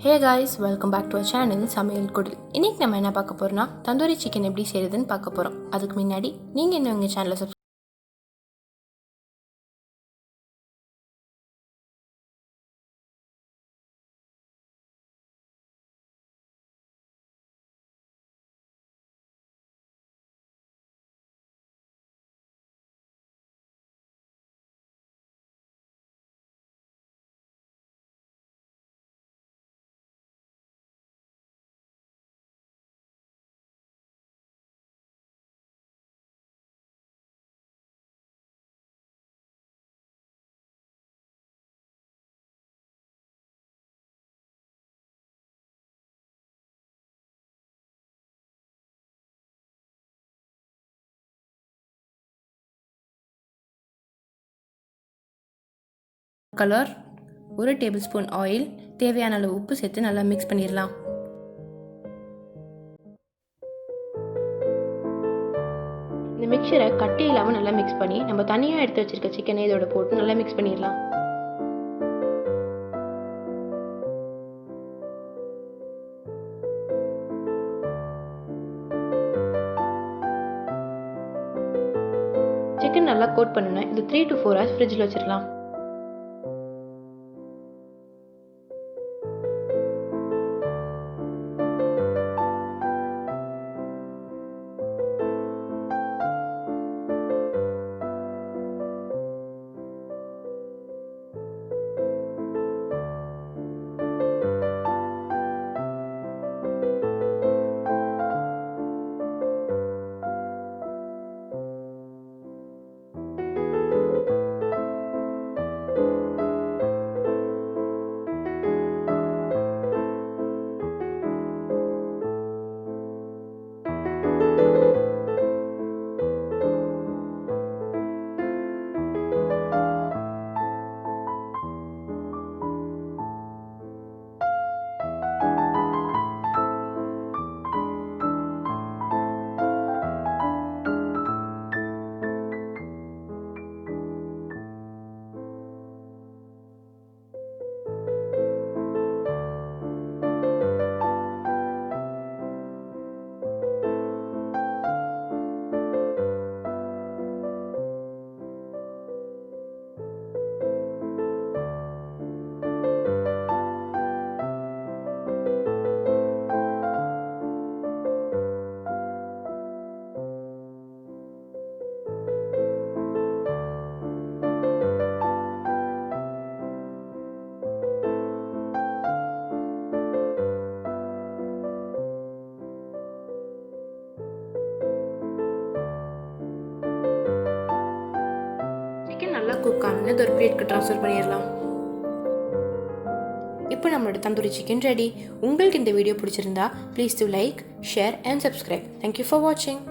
Hey guys, welcome back to our channel samayalkudil. இன்னைக்கு நம்ம என்ன பார்க்க போறோம்னா தந்தூரி சிக்கன் எப்படி செய்யறதுன்னு பார்க்க போறோம். அதுக்கு முன்னாடி நீங்க இன்னும் எங்க சேனலை கலர் 1 டேபிள்ஸ்பூன் ஆயில் தேவையான அளவு உப்பு சேர்த்து நல்லா மிக்ஸ் பண்ணிடலாம். இந்த மிக்சரை கட்டி இல்லாமல் நல்லா மிக்ஸ் பண்ணி நம்ம தனியாக எடுத்து வச்சிருக்க சிக்கனை இதோட போட்டு நல்லா மிக்ஸ் பண்ணிடலாம். சிக்கன் நல்லா கோட் பண்ணணும். இது 3 to 4 hours ஃப்ரிட்ஜில் வச்சிடலாம். நல்லா குக் ஆனது ஒரு பிளேட்க்கு ட்ரான்ஸ்ஃபர் பண்ணிடலாம். இப்போ நம்மளோட தந்தூரி சிக்கன் ரெடி. உங்களுக்கு இந்த வீடியோ பிடிச்சிருந்தா please to like, share and subscribe. Thank you for வாட்சிங்.